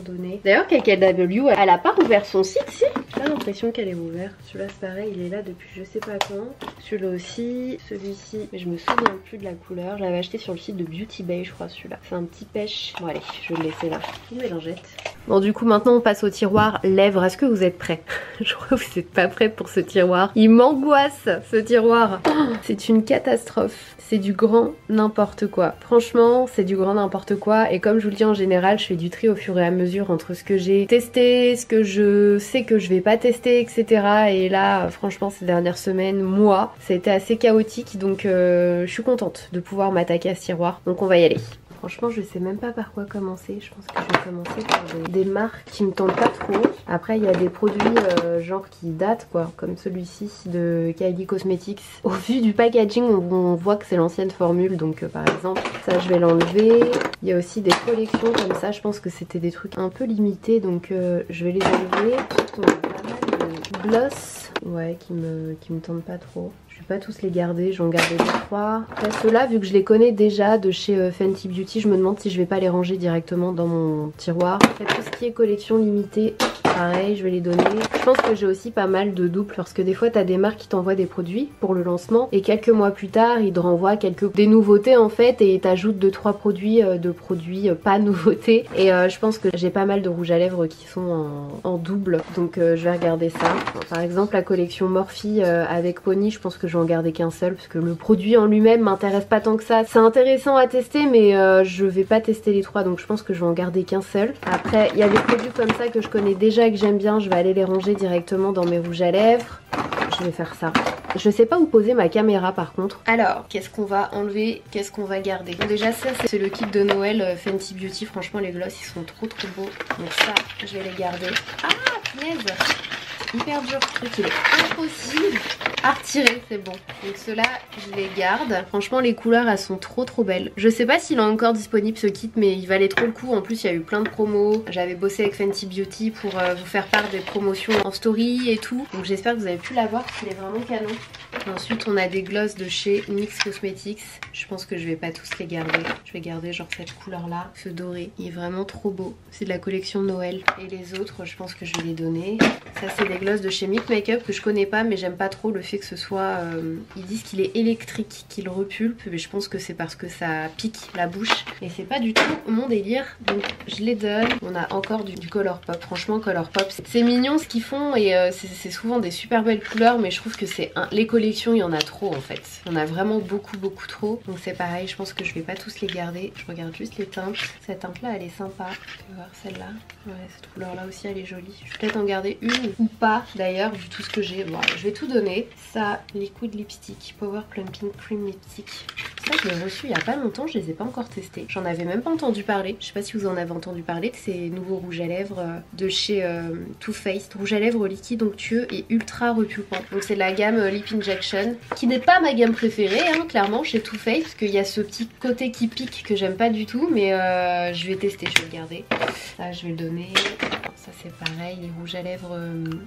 donner. D'ailleurs KKW elle a pas rouvert son site si? J'ai pas l'impression qu'elle est ouverte. Celui-là c'est pareil, il est là depuis je sais pas quand. Celui-là aussi, celui-ci, mais je me souviens plus de la couleur. Je l'avais acheté sur le site de Beauty Bay je crois celui-là. C'est un petit pêche. Bon allez, je vais le laisser là. Une mélangette. Bon du coup maintenant on passe au tiroir lèvres. Est-ce que vous êtes prêts? Je crois que vous n'êtes pas prêts pour ce tiroir. Il m'angoisse ce tiroir. Oh, c'est une catastrophe. C'est du grand n'importe quoi. Franchement c'est du grand n'importe quoi. Et comme je vous le dis en général je fais du tri au fur et à mesure entre ce que j'ai testé, ce que je sais que je vais pas tester etc. Et là franchement ces dernières semaines, moi, ça a été assez chaotique. Donc je suis contente de pouvoir m'attaquer à ce tiroir. Donc on va y aller. Franchement je sais même pas par quoi commencer. Je pense que je vais commencer par des marques qui me tentent pas trop. Après il y a des produits genre qui datent quoi, comme celui-ci de Kylie Cosmetics. Au vu du packaging on voit que c'est l'ancienne formule, donc par exemple ça je vais l'enlever. Il y a aussi des collections comme ça, je pense que c'était des trucs un peu limités, donc je vais les enlever. Ensuite on a pas mal de gloss, ouais, qui me tentent pas trop. Je vais pas tous les garder, j'en gardais 2-3. Après ceux-là, vu que je les connais déjà de chez Fenty Beauty, je me demande si je vais pas les ranger directement dans mon tiroir. Après tout ce qui est collection limitée, pareil, je vais les donner. Je pense que j'ai aussi pas mal de dupes parce que des fois t'as des marques qui t'envoient des produits pour le lancement et quelques mois plus tard ils te renvoient des nouveautés en fait et t'ajoutent 2-3 produits pas nouveautés. Et je pense que j'ai pas mal de rouges à lèvres qui sont en double, donc je vais regarder ça. Bon, par exemple la collection Morphe avec Pony, je pense que je vais en garder qu'un seul parce que le produit en lui-même m'intéresse pas tant que ça. C'est intéressant à tester mais je vais pas tester les 3, donc je pense que je vais en garder qu'un seul. Après il y a des produits comme ça que je connais déjà et que j'aime bien, je vais aller les ranger directement dans mes rouges à lèvres. Je vais faire ça. Je sais pas où poser ma caméra par contre. Alors, qu'est-ce qu'on va enlever? Qu'est-ce qu'on va garder? Bon, déjà ça c'est le kit de Noël Fenty Beauty. Franchement les gloss ils sont trop beaux. Donc ça je vais les garder. Ah punaise, hyper dur. Le truc il est impossible à retirer, c'est bon. Donc ceux-là je les garde. Franchement les couleurs elles sont trop belles. Je sais pas s'il est encore disponible ce kit, mais il valait trop le coup. En plus il y a eu plein de promos. J'avais bossé avec Fenty Beauty pour vous faire part des promotions en story et tout. Donc j'espère que vous avez pu l'avoir parce qu'il est vraiment canon. Ensuite on a des gloss de chez NYX Cosmetics. Je pense que je vais pas tous les garder. Je vais garder genre cette couleur là, ce doré. Il est vraiment trop beau. C'est de la collection Noël. Et les autres je pense que je vais les donner. Ça c'est des gloss de chez Milk Makeup que je connais pas, mais j'aime pas trop le fait que ce soit... ils disent qu'il est électrique, qu'il repulpe, mais je pense que c'est parce que ça pique la bouche. et c'est pas du tout mon délire, donc je les donne. On a encore du Colourpop. Franchement Colourpop c'est mignon ce qu'ils font et c'est souvent des super belles couleurs, mais je trouve que c'est les collections, il y en a trop en fait. On a vraiment beaucoup trop, donc c'est pareil, je pense que je vais pas tous les garder. Je regarde juste les teintes. Cette teinte là elle est sympa. Tu vas voir celle-là. Ouais, cette couleur là aussi elle est jolie. Je vais peut-être en garder une ou pas d'ailleurs vu tout ce que j'ai. Bon, je vais tout donner. Ça, Liquid Lipstick, Power Plumping Cream Lipstick. Ça je l'ai reçu il y a pas longtemps, je les ai pas encore testés. J'en avais même pas entendu parler. Je sais pas si vous en avez entendu parler de ces nouveaux rouges à lèvres de chez Too Faced. Rouge à lèvres liquide onctueux et ultra repulpant. Donc c'est la gamme Lip Injection, qui n'est pas ma gamme préférée hein, clairement chez Too Faced, parce qu'il y a ce petit côté qui pique que j'aime pas du tout, mais je vais tester, je vais le garder. Ça je vais le donner. Ça c'est pareil, les rouges à lèvres,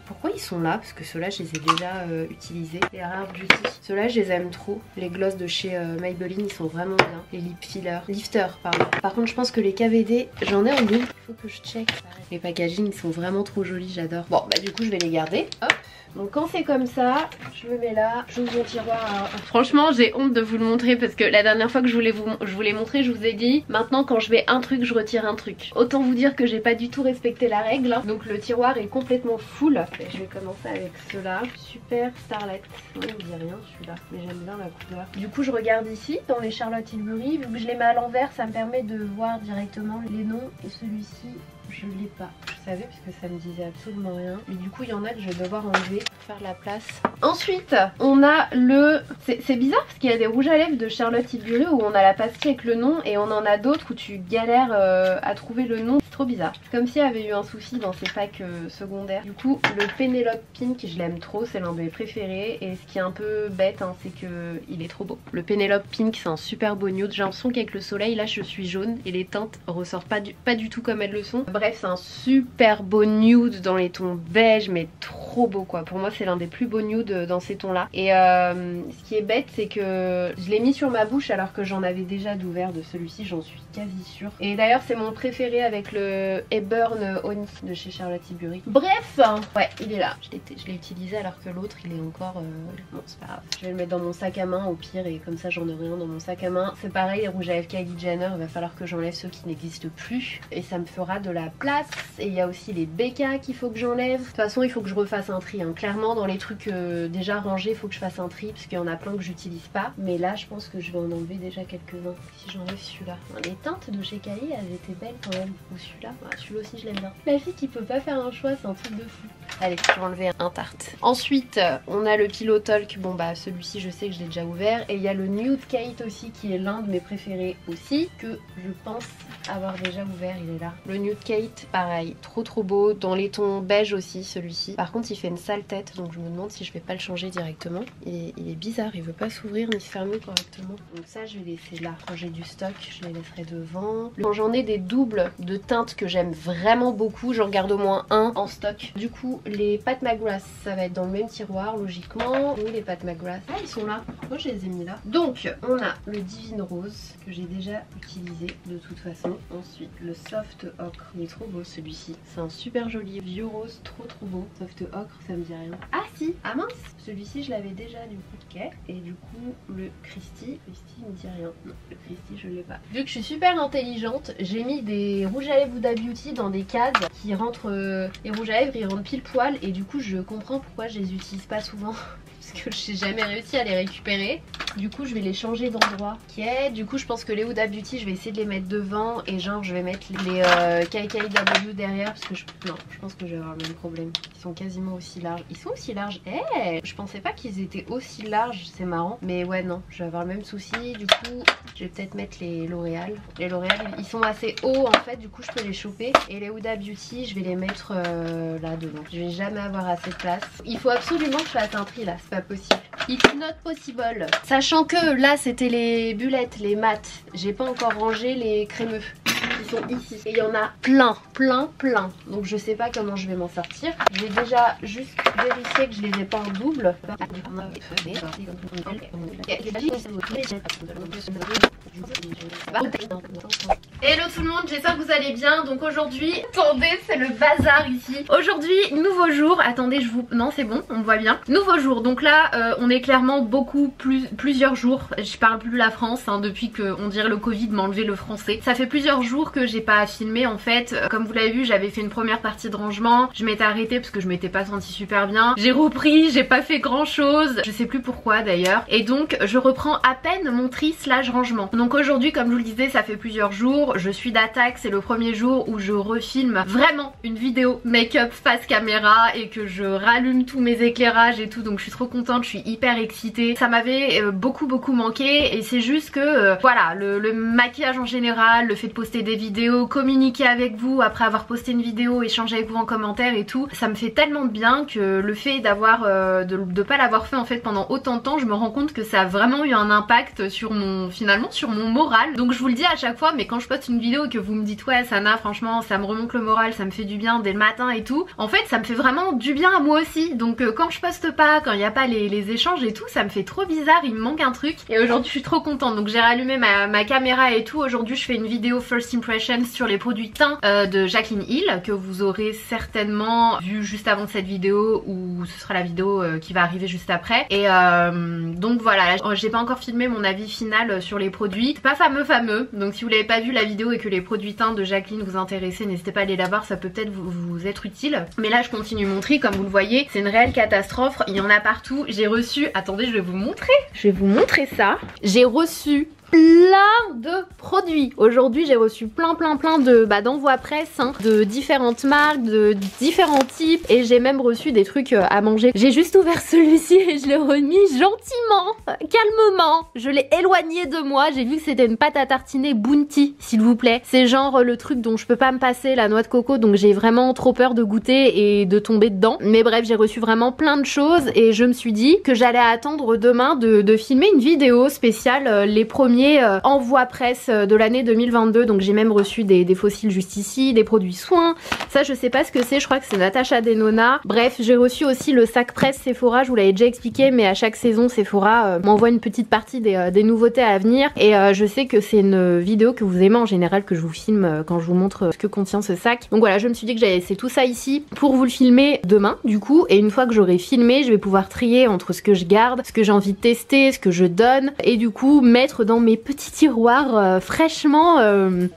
pourquoi ils sont là? Parce que ceux-là je les ai déjà utilisés. Les Rare Beauty, ceux-là je les aime trop. Les gloss de chez Maybelline ils sont vraiment bien. Les lip fillers, lifter pardon. Par contre je pense que les KVD j'en ai en double, il faut que je check. Les packaging ils sont vraiment trop jolis, j'adore. Bon bah du coup je vais les garder. Hop. Donc quand c'est comme ça, je me mets là, j'ouvre mon tiroir. Franchement j'ai honte de vous le montrer parce que la dernière fois que je vous l'ai montré, je vous ai dit maintenant quand je mets un truc je retire un truc. Autant vous dire que j'ai pas du tout respecté la règle. Donc le tiroir est complètement full. Et je vais commencer avec ceux-là. Super Starlet. Non, il me dit rien celui-là, mais j'aime bien la couleur. Du coup je regarde ici dans les Charlotte Tilbury. Vu que je les mets à l'envers, ça me permet de voir directement les noms. Et celui-ci, je l'ai pas. Je savais parce que ça me disait absolument rien. Mais du coup il y en a que je vais devoir enlever pour faire la place. Ensuite on a le... C'est bizarre parce qu'il y a des rouges à lèvres de Charlotte Tilbury où on a la pastille avec le nom et on en a d'autres où tu galères à trouver le nom. C'est trop bizarre. Comme s'il y avait eu un souci dans ces packs secondaires. Du coup le Penelope Pink je l'aime trop, c'est l'un de mes préférés. Et ce qui est un peu bête hein, c'est que il est trop beau. Le Penelope Pink c'est un super beau nude. J'ai l'impression qu'avec le soleil là je suis jaune et les teintes ressortent pas du tout comme elles le sont. Bref c'est un super beau nude dans les tons beige mais trop beau quoi. Pour moi c'est l'un des plus beaux nudes dans ces tons là. Et ce qui est bête c'est que je l'ai mis sur ma bouche alors que j'en avais déjà d'ouvert de celui-ci, j'en suis quasi sûre. Et d'ailleurs c'est mon préféré avec le Eburn Honey de chez Charlotte Tilbury. Bref, ouais il est là. Je l'ai utilisé alors que l'autre il est encore... Bon c'est pas grave. Je vais le mettre dans mon sac à main au pire et comme ça j'en ai rien dans mon sac à main. C'est pareil les rouges à lèvres Kylie Jenner, il va falloir que j'enlève ceux qui n'existent plus. Et ça me fera de la place. Et il y a aussi les BK qu'il faut que j'enlève. De toute façon il faut que je refasse un tri hein. Clairement dans les trucs déjà rangés il faut que je fasse un tri parce qu'il y en a plein que j'utilise pas. Mais là je pense que je vais en enlever déjà quelques-uns. Si j'enlève celui-là. Les teintes de chez Kylie elles étaient belles quand même. Ou celui-là, celui-là aussi je l'aime bien. La fille qui peut pas faire un choix c'est un truc de fou. Allez je vais enlever un tarte. Ensuite on a le Pillow Talk. Bon bah celui-ci je sais que je l'ai déjà ouvert. Et il y a le Nude Kate aussi qui est l'un de mes préférés aussi. Que je pense avoir déjà ouvert, il est là. Le Nude Kate pareil, trop beau. Dans les tons beige aussi celui-ci. Par contre il fait une sale tête donc je me demande si je vais pas le changer directement. Il est bizarre, il veut pas s'ouvrir ni se fermer correctement. Donc ça je vais laisser là. Quand j'ai du stock je les laisserai devant. Quand j'en ai des doubles de teintes que j'aime vraiment beaucoup, j'en garde au moins un en stock. Du coup les Pat McGrath ça va être dans le même tiroir logiquement. Où les Pat McGrath? Ah ils sont là. Pourquoi je les ai mis là? Donc on a le Divine Rose que j'ai déjà utilisé de toute façon. Ensuite le Soft Ocre, il est trop beau celui-ci. C'est un super joli vieux rose, trop beau. Soft Ocre ça me dit rien. Ah si, ah mince, celui-ci je l'avais déjà du coup. Ok. Et du coup le Christy il me dit rien. Non, le Christy je l'ai pas. Vu que je suis super intelligente, j'ai mis des rouges à lèvres Huda Beauty dans des cases qui rentrent. Les rouges à lèvres ils rentrent pile poil et du coup je comprends pourquoi je les utilise pas souvent. Parce que j'ai jamais réussi à les récupérer. Du coup je vais les changer d'endroit. Ok, du coup je pense que les Huda Beauty je vais essayer de les mettre devant. Et genre je vais mettre les KKW derrière. Parce que non, je pense que je vais avoir le même problème. Ils sont quasiment aussi larges. Ils sont aussi larges. Je pensais pas qu'ils étaient aussi larges, c'est marrant. Mais ouais non, je vais avoir le même souci. Du coup je vais peut-être mettre les L'Oréal. Les L'Oréal ils sont assez hauts en fait. Du coup je peux les choper. Et les Huda Beauty je vais les mettre là devant. Je vais jamais avoir assez de place. Il faut absolument que je fasse un tri là. C'est pas possible. It's not possible. Sachant que là c'était les bulettes, les mattes. J'ai pas encore rangé les crémeux. Qui sont ici. Et il y en a plein, plein, plein. Donc je sais pas comment je vais m'en sortir. Je vais déjà juste vérifier que je les ai pas en double. Hello tout le monde, j'espère que vous allez bien. Donc aujourd'hui, attendez, c'est le bazar ici. Aujourd'hui, nouveau jour. Attendez, je vous... Non, c'est bon, on me voit bien. Nouveau jour, donc là, on est clairement plusieurs jours. Je parle plus la France, hein, depuis que, on dirait, le Covid m'a enlevé le français. Ça fait plusieurs jours que j'ai pas filmé en fait. Comme vous l'avez vu, j'avais fait une première partie de rangement. Je m'étais arrêtée parce que je m'étais pas sentie super bien. J'ai repris, j'ai pas fait grand chose. Je sais plus pourquoi d'ailleurs. Et donc, je reprends à peine mon tri / rangement. Donc aujourd'hui, comme je vous le disais, ça fait plusieurs jours. Je suis d'attaque, c'est le premier jour où je refilme vraiment une vidéo make-up face caméra et que je rallume tous mes éclairages et tout. Donc je suis trop contente, je suis hyper excitée. Ça m'avait beaucoup manqué et c'est juste que voilà, le maquillage en général, le fait de poster des vidéos, communiquer avec vous après avoir posté une vidéo, échanger avec vous en commentaire et tout, ça me fait tellement de bien que le fait d'avoir de pas l'avoir fait en fait pendant autant de temps, je me rends compte que ça a vraiment eu un impact sur mon, finalement sur mon moral. Donc je vous le dis à chaque fois, mais quand je poste une vidéo et que vous me dites ouais Sana franchement ça me remonte le moral, ça me fait du bien dès le matin et tout, en fait ça me fait vraiment du bien à moi aussi. Donc quand je poste pas, quand il n'y a pas les échanges et tout, ça me fait trop bizarre, il me manque un truc. Et aujourd'hui je suis trop contente, donc j'ai rallumé ma caméra et tout. Aujourd'hui je fais une vidéo first impressions sur les produits teint de Jaclyn Hill que vous aurez certainement vu juste avant cette vidéo, ou ce sera la vidéo qui va arriver juste après. Et donc voilà, j'ai pas encore filmé mon avis final sur les produits, c'est pas fameux, donc si vous l'avez pas vu la vidéo et que les produits teints de Jaclyn vous intéressaient, n'hésitez pas à aller la voir, ça peut peut-être vous être utile. Mais là je continue mon tri, comme vous le voyez, c'est une réelle catastrophe, il y en a partout. J'ai reçu, attendez je vais vous montrer ça, j'ai reçu plein de produits. Aujourd'hui j'ai reçu plein de d'envois presse, hein, de différentes marques, de différents types, et j'ai même reçu des trucs à manger. J'ai juste ouvert celui-ci et je l'ai remis gentiment, calmement. Je l'ai éloigné de moi. J'ai vu que c'était une pâte à tartiner Bounty, s'il vous plaît. C'est genre le truc dont je peux pas me passer, la noix de coco, donc j'ai vraiment trop peur de goûter et de tomber dedans. Mais bref, j'ai reçu vraiment plein de choses et je me suis dit que j'allais attendre demain de filmer une vidéo spéciale les premiers envoi presse de l'année 2022. Donc j'ai même reçu des fossiles juste ici, des produits soins, ça je sais pas ce que c'est, je crois que c'est Natasha Denona. Bref, j'ai reçu aussi le sac presse Sephora, je vous l'avais déjà expliqué, mais à chaque saison Sephora m'envoie une petite partie des nouveautés à venir, et je sais que c'est une vidéo que vous aimez en général, que je vous filme quand je vous montre ce que contient ce sac. Donc voilà, je me suis dit que j'allais laisser tout ça ici pour vous le filmer demain du coup, et une fois que j'aurai filmé, je vais pouvoir trier entre ce que je garde, ce que j'ai envie de tester, ce que je donne, et du coup mettre dans mes petits tiroirs fraîchement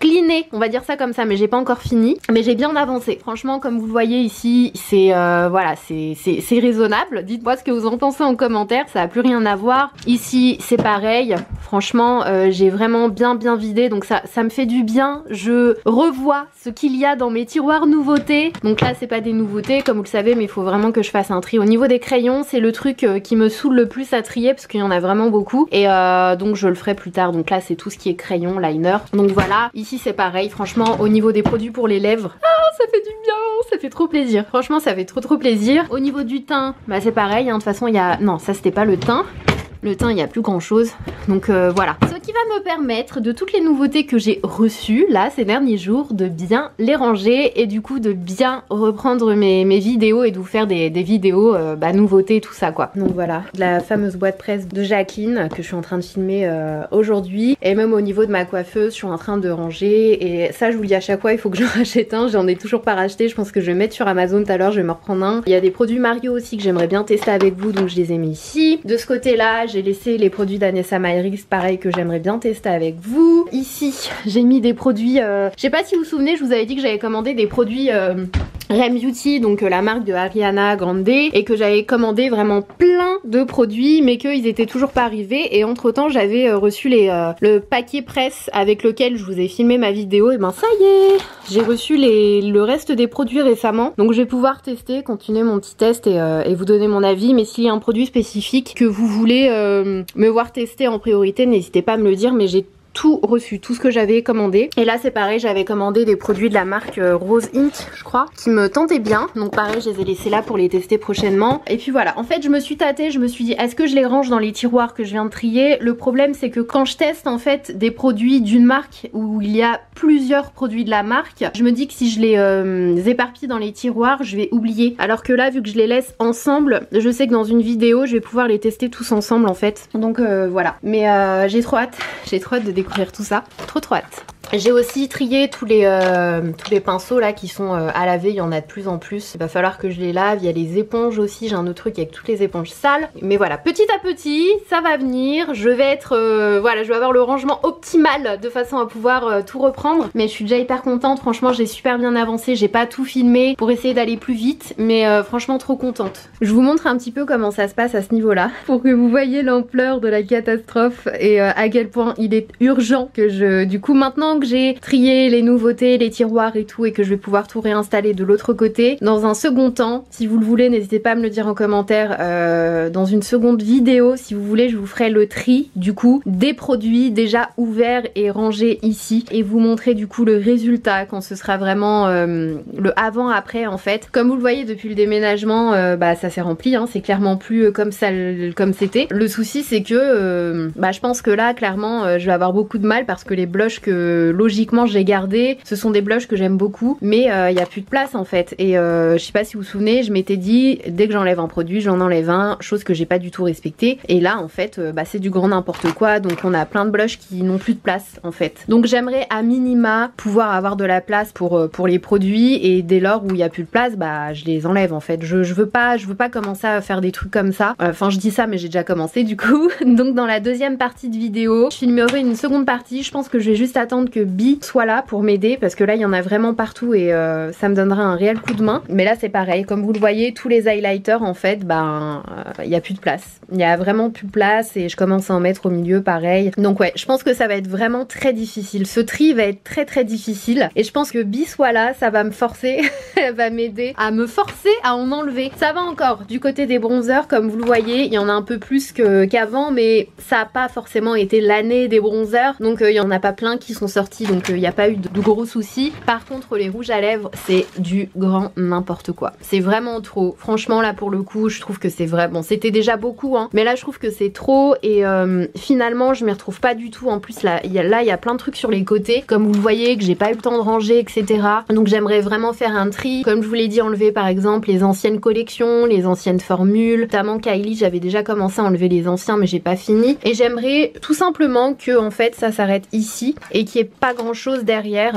cleanés, on va dire ça comme ça, mais j'ai pas encore fini, mais j'ai bien avancé. Franchement, comme vous le voyez ici, c'est voilà, c'est raisonnable. Dites-moi ce que vous en pensez en commentaire, ça a plus rien à voir. Ici c'est pareil, franchement j'ai vraiment bien vidé, donc ça me fait du bien. Je revois ce qu'il y a dans mes tiroirs nouveautés. Donc là c'est pas des nouveautés comme vous le savez, mais il faut vraiment que je fasse un tri. Au niveau des crayons, c'est le truc qui me saoule le plus à trier parce qu'il y en a vraiment beaucoup, et donc je le ferai plus tard. Donc là c'est tout ce qui est crayon, liner. Donc voilà, ici c'est pareil, franchement au niveau des produits pour les lèvres, ça fait du bien, ça fait trop plaisir. Franchement ça fait trop plaisir. Au niveau du teint, bah c'est pareil, hein. De toute façon il y a... Non, ça c'était pas le teint. Le teint, il n'y a plus grand chose, donc voilà. Ce qui va me permettre, de toutes les nouveautés que j'ai reçues là ces derniers jours, de bien les ranger et du coup de bien reprendre mes vidéos et de vous faire des vidéos nouveautés, tout ça quoi. Donc voilà, la fameuse boîte presse de Jaclyn que je suis en train de filmer aujourd'hui, et même au niveau de ma coiffeuse, je suis en train de ranger, et ça je vous le dis à chaque fois, il faut que j'en rachète un, j'en ai toujours pas racheté, je pense que je vais mettre sur Amazon tout à l'heure, je vais me reprendre un. Il y a des produits Mario aussi que j'aimerais bien tester avec vous, donc je les ai mis ici. De ce côté là, j'ai laissé les produits d'Anessa Myrix, pareil, que j'aimerais bien tester avec vous. Ici, j'ai mis des produits, je sais pas si vous vous souvenez, je vous avais dit que j'avais commandé des produits Rem Beauty, donc la marque de Ariana Grande, et que j'avais commandé vraiment plein de produits, mais qu'ils étaient toujours pas arrivés. Et entre temps, j'avais reçu le paquet presse avec lequel je vous ai filmé ma vidéo, et ben ça y est, j'ai reçu le reste des produits récemment. Donc je vais pouvoir tester, continuer mon petit test et vous donner mon avis. Mais s'il y a un produit spécifique que vous voulez me voir tester en priorité, n'hésitez pas à me le dire, mais j'ai tout reçu, tout ce que j'avais commandé. Et là c'est pareil, j'avais commandé des produits de la marque Rose Inc, je crois, qui me tentaient bien. Donc pareil, je les ai laissés là pour les tester prochainement. Et puis voilà, en fait je me suis tâtée, je me suis dit est-ce que je les range dans les tiroirs que je viens de trier? Le problème c'est que quand je teste en fait des produits d'une marque où il y a plusieurs produits de la marque, je me dis que si je les éparpille dans les tiroirs, je vais oublier. Alors que là, vu que je les laisse ensemble, je sais que dans une vidéo, je vais pouvoir les tester tous ensemble en fait. Donc voilà. Mais j'ai trop hâte de découvrir tout ça. Trop hâte. J'ai aussi trié tous les pinceaux là qui sont à laver, il y en a de plus en plus. Il va falloir que je les lave, il y a les éponges aussi, j'ai un autre truc avec toutes les éponges sales. Mais voilà, petit à petit, ça va venir. Je vais être, voilà, je vais avoir le rangement optimal de façon à pouvoir tout reprendre. Mais je suis déjà hyper contente, franchement j'ai super bien avancé, j'ai pas tout filmé pour essayer d'aller plus vite. Mais franchement trop contente. Je vous montre un petit peu comment ça se passe à ce niveau là, pour que vous voyez l'ampleur de la catastrophe et à quel point il est urgent que du coup maintenant que j'ai trié les nouveautés, les tiroirs et tout et que je vais pouvoir tout réinstaller de l'autre côté. Dans un second temps, si vous le voulez, n'hésitez pas à me le dire en commentaire, dans une seconde vidéo, si vous voulez, je vous ferai le tri du coup des produits déjà ouverts et rangés ici et vous montrer du coup le résultat quand ce sera vraiment le avant-après en fait. Comme vous le voyez depuis le déménagement, bah ça s'est rempli, hein, c'est clairement plus comme ça comme c'était. Le souci c'est que je pense que là clairement je vais avoir beaucoup de mal parce que les blushs que logiquement j'ai gardés, ce sont des blushs que j'aime beaucoup, mais il n'y a plus de place en fait. Et je sais pas si vous vous souvenez, je m'étais dit dès que j'enlève un produit, j'en enlève un, chose que j'ai pas du tout respectée. Et là en fait, c'est du grand n'importe quoi, donc on a plein de blushs qui n'ont plus de place en fait. Donc j'aimerais à minima pouvoir avoir de la place pour les produits et dès lors où il n'y a plus de place, je les enlève en fait. Je veux pas commencer à faire des trucs comme ça. Enfin je dis ça mais j'ai déjà commencé du coup. Donc dans la deuxième partie de vidéo, je filmerai une seconde partie. Je pense que je vais juste attendre que Bi soit là pour m'aider parce que là il y en a vraiment partout et ça me donnera un réel coup de main. Mais là c'est pareil, comme vous le voyez, tous les highlighters en fait, il n'y a plus de place. Il n'y a vraiment plus de place et je commence à en mettre au milieu pareil. Donc ouais, je pense que ça va être vraiment très difficile. Ce tri va être très difficile et je pense que Bi soit là, ça va me forcer, elle va m'aider à me forcer à en enlever. Ça va encore du côté des bronzers, comme vous le voyez, il y en a un peu plus qu'avant, mais ça n'a pas forcément été l'année des bronzers, donc il y en a pas plein qui sont sortis, donc il n'y a pas eu de gros soucis. Par contre les rouges à lèvres c'est du grand n'importe quoi, c'est vraiment trop. Franchement là pour le coup je trouve que c'est vrai, bon c'était déjà beaucoup hein, mais là je trouve que c'est trop et finalement je m'y retrouve pas du tout. En plus là il y a plein de trucs sur les côtés comme vous le voyez que j'ai pas eu le temps de ranger etc. Donc j'aimerais vraiment faire un tri, comme je vous l'ai dit, enlever par exemple les anciennes collections, les anciennes formules, notamment Kylie, j'avais déjà commencé à enlever les anciens mais j'ai pas fini et j'aimerais tout simplement que en fait ça s'arrête ici et qu'il n'y ait pas grand chose derrière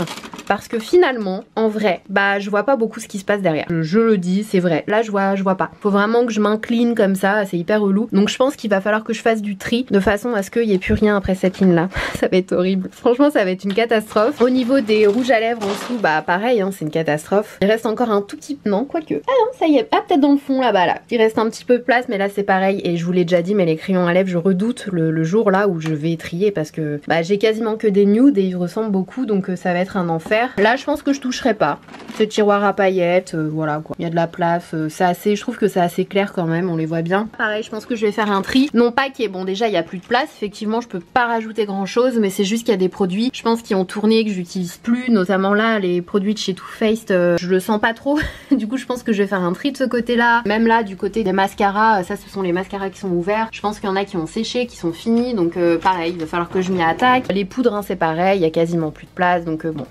parce que finalement en vrai je vois pas beaucoup ce qui se passe derrière. Je le dis, c'est vrai, là je vois pas. Faut vraiment que je m'incline comme ça, c'est hyper relou. Donc je pense qu'il va falloir que je fasse du tri de façon à ce qu'il n'y ait plus rien après cette ligne là. Ça va être horrible, franchement ça va être une catastrophe. Au niveau des rouges à lèvres en dessous, pareil hein, c'est une catastrophe. Il reste encore un tout petit, non quoique, ah non ça y est, ah peut-être dans le fond là-bas là. Il reste un petit peu de place mais là c'est pareil et je vous l'ai déjà dit mais les crayons à lèvres je redoute le jour là où je vais trier parce que j'ai quasiment que des nudes et ils ressemblent beaucoup donc ça va être un enfer. Là je pense que je toucherai pas. Ce tiroir à paillettes, voilà quoi. Il y a de la place, c'est assez, je trouve que c'est assez clair quand même, on les voit bien. Pareil je pense que je vais faire un tri. Non pas qu'il y ait, bon déjà il n'y a plus de place, effectivement je peux pas rajouter grand chose mais c'est juste qu'il y a des produits je pense qui ont tourné que j'utilise plus, notamment là les produits de chez Too Faced, je le sens pas trop. Du coup je pense que je vais faire un tri de ce côté là. Même là du côté des mascaras, ça ce sont les mascaras qui sont ouverts. Je pense qu'il y en a qui ont séché, qui sont finis donc pareil il va falloir que je m'y attaque. Les poudres hein, c'est pareil, il y a quasiment plus de place donc bon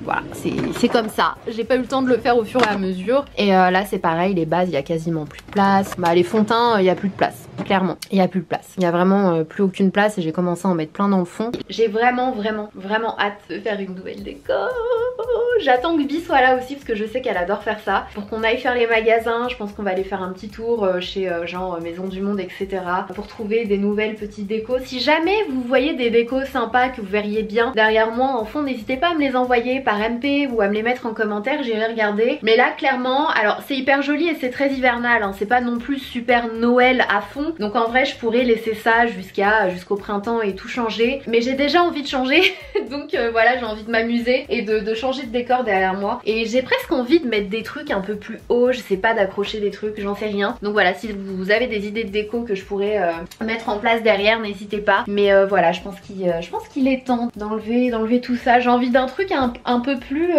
voilà c'est comme ça. J'ai pas eu le temps de le faire au fur et à mesure et là c'est pareil, les bases il y a quasiment plus de place. Les fonds de teint il y a plus de place, clairement il y a plus de place. Il y a vraiment plus aucune place et j'ai commencé à en mettre plein dans le fond. J'ai vraiment hâte de faire une nouvelle déco. J'attends que Bi soit là aussi parce que je sais qu'elle adore faire ça. Pour qu'on aille faire les magasins, je pense qu'on va aller faire un petit tour chez genre Maison du Monde etc. pour trouver des nouvelles petites décos. Si jamais vous voyez des décos sympas que vous verriez bien derrière moi en fond, n'hésitez pas à me les envoyer par MP ou à me les mettre en commentaire, j'irai regarder. Mais là clairement, alors c'est hyper joli et c'est très hivernal hein, c'est pas non plus super Noël à fond saison. Donc en vrai je pourrais laisser ça jusqu'au printemps et tout changer. Mais j'ai déjà envie de changer. Donc voilà, j'ai envie de m'amuser et de changer de décor derrière moi. Et j'ai presque envie de mettre des trucs un peu plus hauts. Je sais pas, d'accrocher des trucs, j'en sais rien. Donc voilà, si vous avez des idées de déco que je pourrais mettre en place derrière, n'hésitez pas. Mais voilà, je pense qu'il est temps d'enlever tout ça. J'ai envie d'un truc un peu plus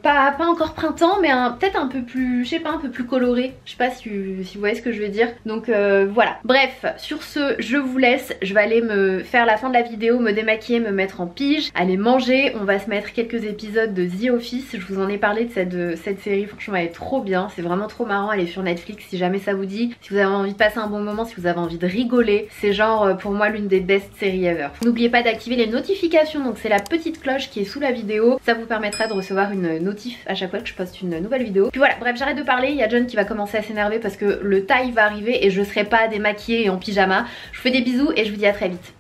pas encore printemps, mais peut-être un peu plus, je sais pas, un peu plus coloré. Je sais pas si vous voyez ce que je veux dire. Donc voilà. Bref, sur ce, je vous laisse. Je vais aller me faire la fin de la vidéo, me démaquiller, me mettre en pige, aller manger. On va se mettre quelques épisodes de The Office. Je vous en ai parlé de cette série. Franchement, elle est trop bien. C'est vraiment trop marrant. Elle est sur Netflix si jamais ça vous dit. Si vous avez envie de passer un bon moment, si vous avez envie de rigoler, c'est genre pour moi l'une des best séries ever. N'oubliez pas d'activer les notifications. Donc c'est la petite cloche qui est sous la vidéo. Ça vous permettra de recevoir une notif à chaque fois que je poste une nouvelle vidéo. Puis voilà, bref, j'arrête de parler. Il y a John qui va commencer à s'énerver parce que le taille va arriver et je serai pas démaquillée et en pyjama. Je vous fais des bisous et je vous dis à très vite.